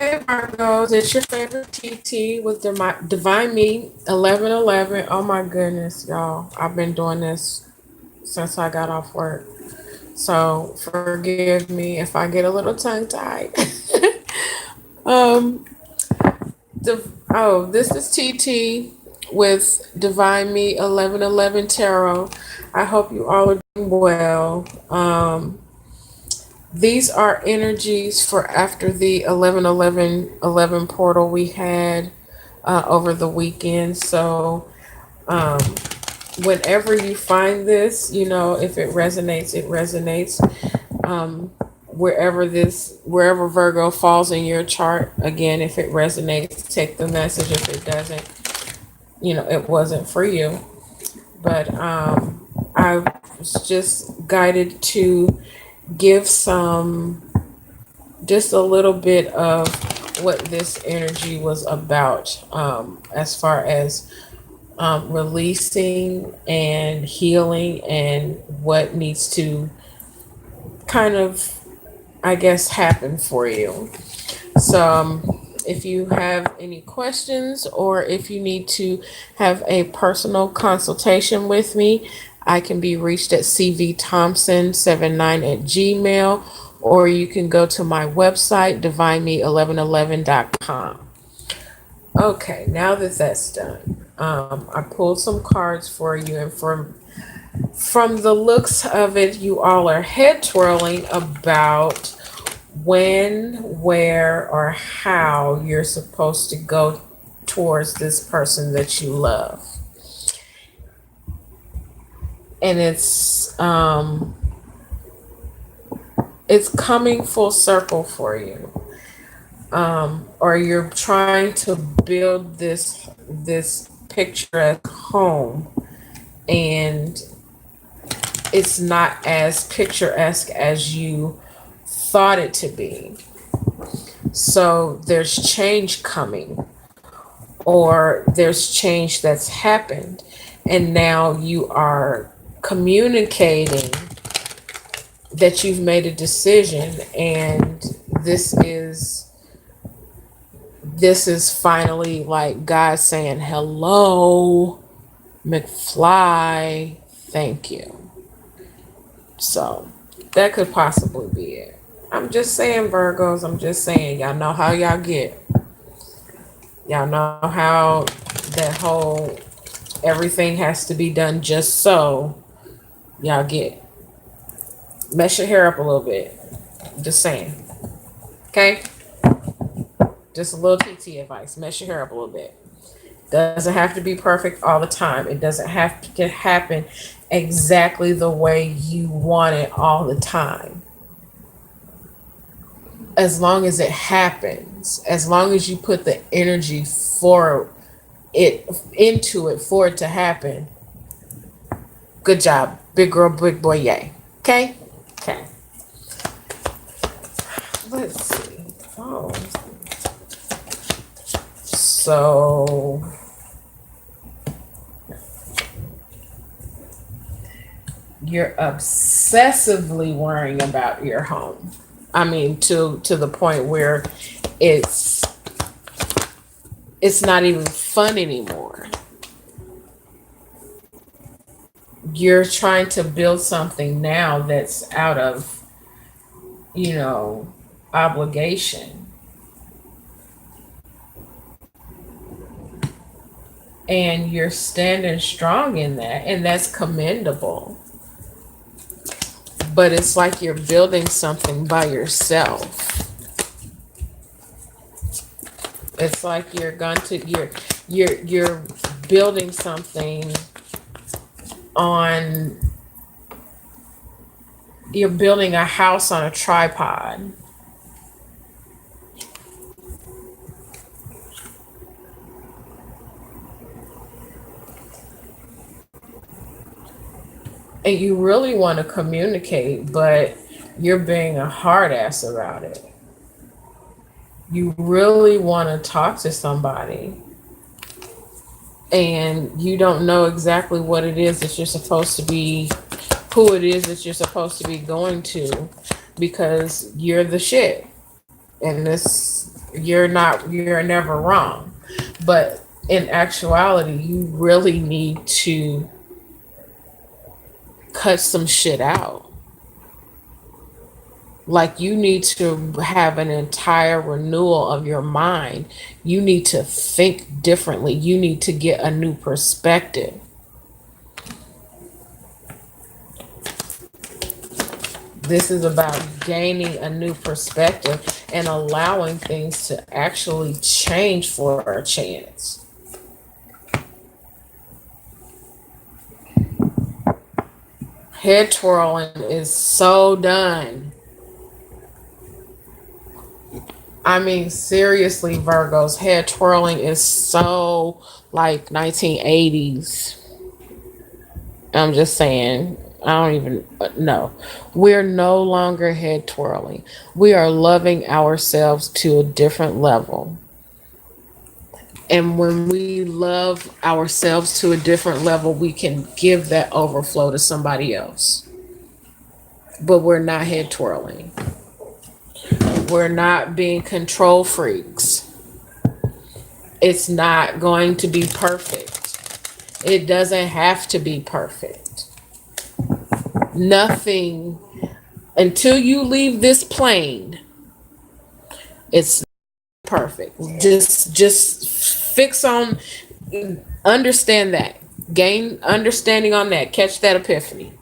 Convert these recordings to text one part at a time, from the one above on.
Hey Virgos, it's your favorite TT with Divine Me 1111. Oh my goodness, y'all. I've been doing this since I got off work. So forgive me if I get a little tongue tied. um, this is TT with Divine Me 1111 Tarot. I hope you all are doing well. These are energies for after the 11 portal we had over the weekend. So, um, whenever you find this, if it resonates, it resonates. Um, wherever Virgo falls in your chart, again, if it resonates, take the message. If it doesn't, it wasn't for you. But I was just guided to give just a little bit of what this energy was about, as far as releasing and healing and what needs to kind of, I guess, happen for you. So, if you have any questions or if you need to have a personal consultation with me, I can be reached at cvthompson79 at gmail, or you can go to my website, divineme1111.com. Okay, now that that's done, I pulled some cards for you, and from the looks of it, you all are head twirling about when, where, or how you're supposed to go towards this person that you love. And it's coming full circle for you. Or you're trying to build this picturesque home, and it's not as picturesque as you thought it to be. So there's change coming, or there's change that's happened, and now you are communicating that you've made a decision, and this is finally like God saying, hello, McFly, thank you. So that could possibly be it. I'm just saying, Virgos, I'm just saying, y'all know how y'all get. Y'all know how that whole everything has to be done just so. Y'all get. Mess your hair up a little bit. Just saying. Okay? Just a little TT advice. Mess your hair up a little bit. Doesn't have to be perfect all the time. It doesn't have to happen exactly the way you want it all the time. As long as it happens, as long as you put the energy for it into it for it to happen, good job. Big girl, big boy, yay. Okay? Okay. Let's see. Oh. So you're obsessively worrying about your home. I mean, to the point where it's it's not even fun anymore. You're trying to build something now that's out of, you know, obligation. And you're standing strong in that, and that's commendable. But it's like you're building something by yourself. It's like you're building something on you're building a house on a tripod. And you really want to communicate, but you're being a hard ass about it. You really want to talk to somebody, and you don't know exactly what it is that you're supposed to be, who it is that you're supposed to be going to, because you're the shit. And you're never wrong. But in actuality, you really need to cut some shit out. Like, you need to have an entire renewal of your mind. You need to think differently. You need to get a new perspective. This is about gaining a new perspective and allowing things to actually change for a chance. Head twirling is so done. I mean, seriously, Virgos, head twirling is so like 1980s. I'm just saying, I don't even know. We're no longer head twirling. We are loving ourselves to a different level. And when we love ourselves to a different level, we can give that overflow to somebody else. But we're not head twirling. We're not being control freaks. It's not going to be perfect. It doesn't have to be perfect. Nothing until you leave this plane, it's perfect. Just fix on, understand that. Gain understanding on that. Catch that epiphany.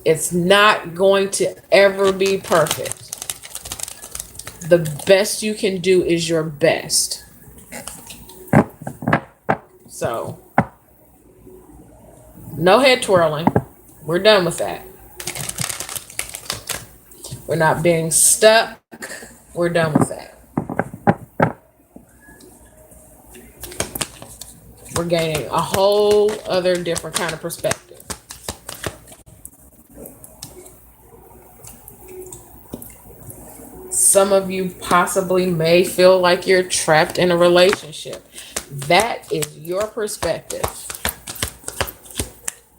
It's not going to ever be perfect. The best you can do is your best. So, no head twirling. We're done with that. We're not being stuck. We're done with that. We're gaining a whole other different kind of perspective. Some of you possibly may feel like you're trapped in a relationship. That is your perspective.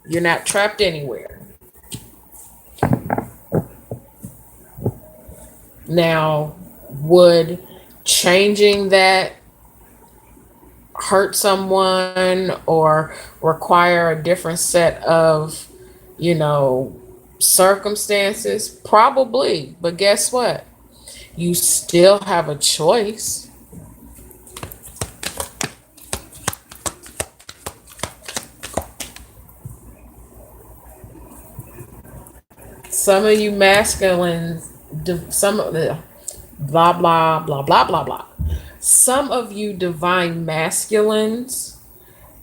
You're not trapped anywhere. Now, would changing that hurt someone or require a different set of, circumstances? Probably. But guess what? You still have a choice. Some of you masculines, some of the blah, blah, blah, blah, blah, blah. Some of you divine masculines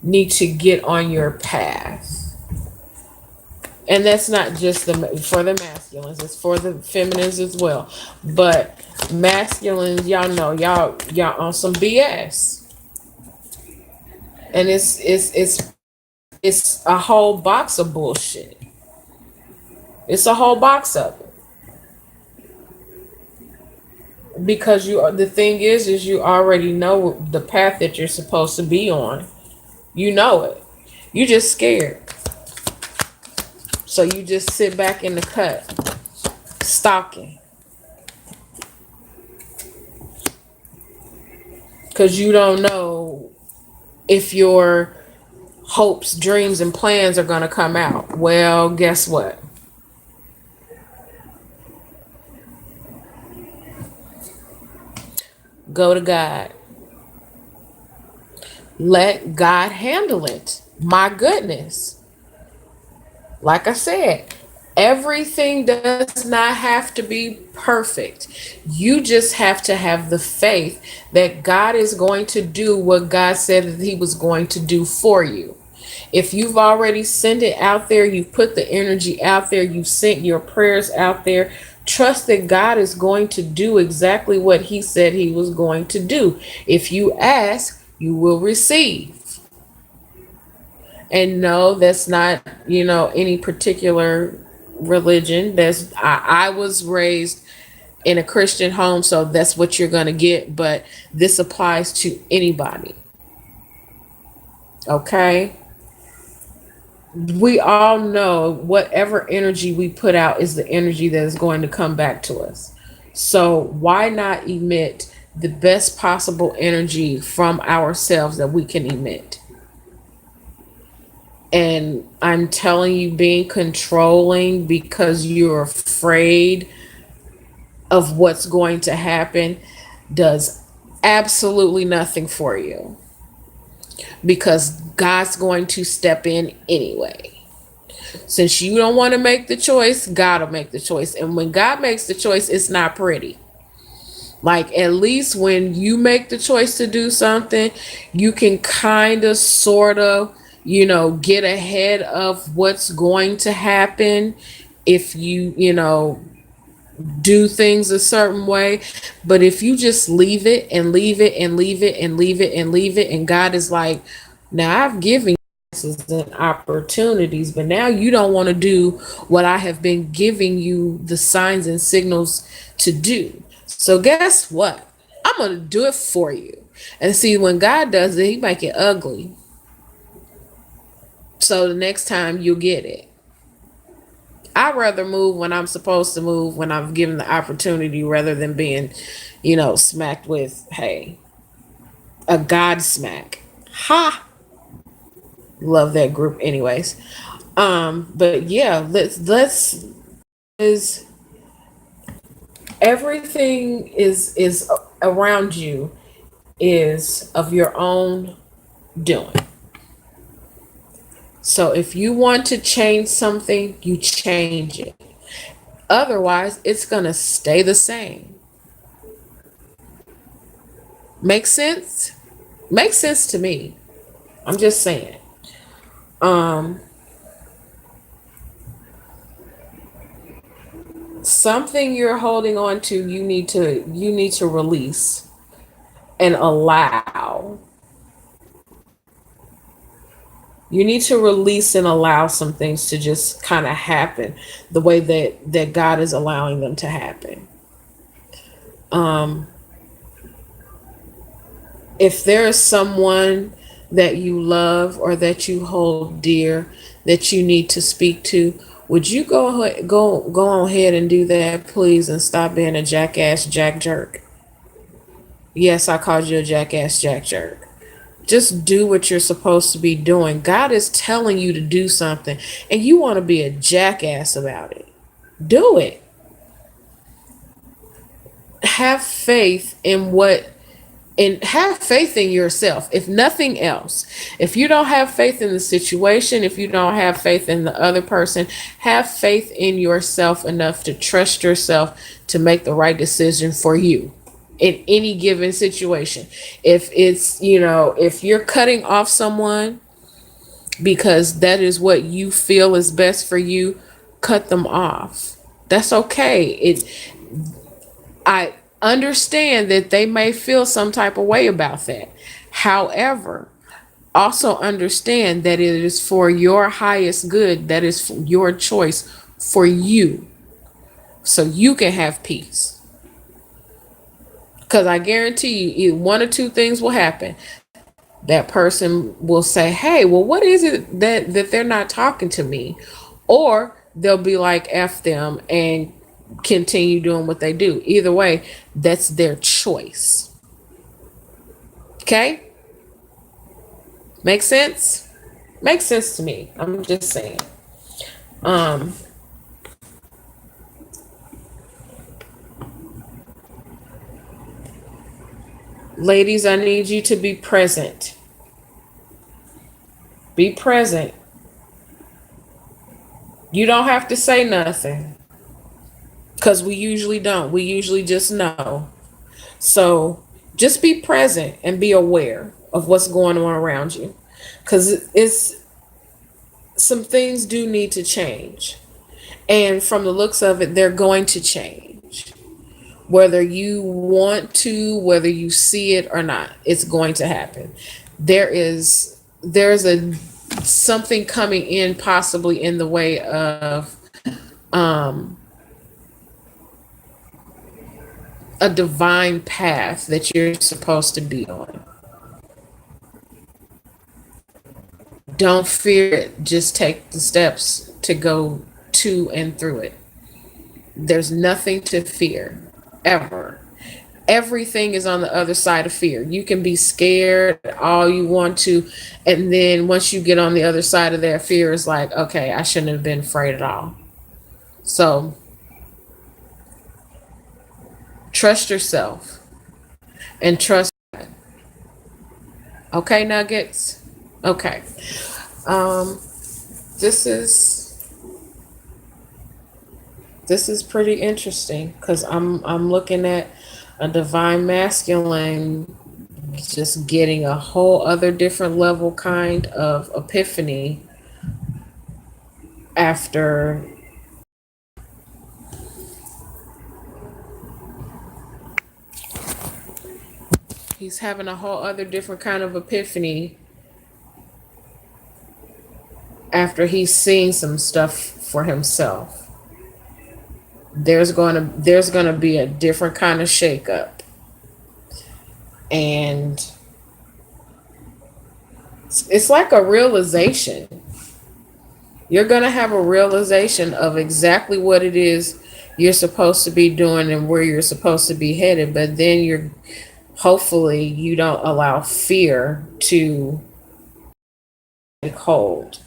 need to get on your path. And that's not just for the masculines, it's for the feminines as well. But masculines, y'all know, y'all on some BS. And it's a whole box of bullshit. It's a whole box of it. Because the thing is you already know the path that you're supposed to be on. You know it. You just scared. So you just sit back in the cut, stalking. Because you don't know if your hopes, dreams, and plans are going to come out. Well, guess what? Go to God. Let God handle it. My goodness. Like I said, everything does not have to be perfect. You just have to have the faith that God is going to do what God said that he was going to do for you. If you've already sent it out there, you've put the energy out there, you've sent your prayers out there, trust that God is going to do exactly what he said he was going to do. If you ask, you will receive. And no, that's not, any particular religion. I was raised in a Christian home, so that's what you're going to get. But this applies to anybody. Okay? We all know whatever energy we put out is the energy that is going to come back to us. So why not emit the best possible energy from ourselves that we can emit. And I'm telling you, being controlling because you're afraid of what's going to happen does absolutely nothing for you, because God's going to step in anyway. Since you don't want to make the choice, God will make the choice. And when God makes the choice, it's not pretty. Like, at least when you make the choice to do something, you can kind of, sort of, get ahead of what's going to happen if you do things a certain way. But if you just leave it and leave it and leave it and leave it and leave it, and God is like, now I've given you chances and opportunities, but now you don't want to do what I have been giving you the signs and signals to do. So guess what? I'm going to do it for you. And see, when God does it, he make it ugly. So the next time you'll get it. I'd rather move when I'm supposed to move, when I'm given the opportunity, rather than being, smacked with, hey, a God smack. Ha! Love that group anyways. But yeah, let's is everything is around you is of your own doing. So if you want to change something, you change it. Otherwise, it's going to stay the same. Make sense? Makes sense to me. I'm just saying. Something you're holding on to, you need to release and allow. You need to release and allow some things to just kind of happen the way that God is allowing them to happen. Um, if there is someone that you love or that you hold dear that you need to speak to, would you go on ahead and do that, please, and stop being a jackass jack jerk? Yes, I called you a jackass jack jerk. Just do what you're supposed to be doing. God is telling you to do something and you want to be a jackass about it. Do it. Have faith in what and have faith in yourself, if nothing else. If you don't have faith in the situation, if you don't have faith in the other person, have faith in yourself enough to trust yourself to make the right decision for you in any given situation. If it's, if you're cutting off someone because that is what you feel is best for you, cut them off. That's okay. I understand that they may feel some type of way about that. However, also understand that it is for your highest good. That is your choice for you. So you can have peace. Because I guarantee you, either one or two things will happen. That person will say, hey, well, what is it that they're not talking to me? Or they'll be like, F them, and continue doing what they do. Either way, that's their choice. Okay? Makes sense? Makes sense to me. I'm just saying. Ladies, I need you to be present. Be present. You don't have to say nothing. Because we usually don't. We usually just know. So just be present and be aware of what's going on around you. Because some things do need to change. And from the looks of it, they're going to change. Whether you want to, whether you see it or not, it's going to happen. There's a something coming in, possibly in the way of a divine path that you're supposed to be on. Don't fear it. Just take the steps to go to and through it. There's nothing to fear, ever. Everything is on the other side of fear. You can be scared all you want to, and then once you get on the other side of that fear, it's like, okay, I shouldn't have been afraid at all. So trust yourself and trust. Okay, Nuggets. Okay. Um, this is pretty interesting because I'm looking at a divine masculine just getting a whole other different level kind of epiphany after he's having a whole other different kind of epiphany after he's seen some stuff for himself. There's gonna be a different kind of shakeup, and it's like a realization. You're gonna have a realization of exactly what it is you're supposed to be doing and where you're supposed to be headed, but then you're hopefully you don't allow fear to take hold.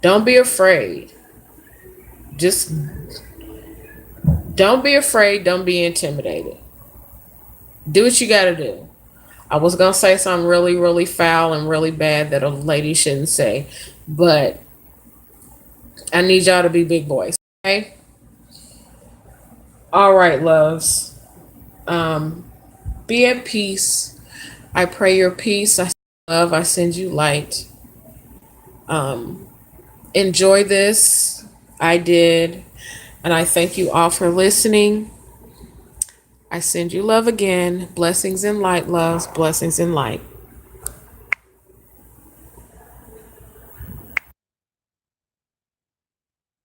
Don't be afraid. Just don't be afraid. Don't be intimidated. Do what you got to do. I was going to say something really, really foul and really bad that a lady shouldn't say, but I need y'all to be big boys. Okay? All right, loves. Be at peace. I pray your peace. I send love. I send you light. Enjoy this. I did. And I thank you all for listening. I send you love again. Blessings and light, loves. Blessings and light.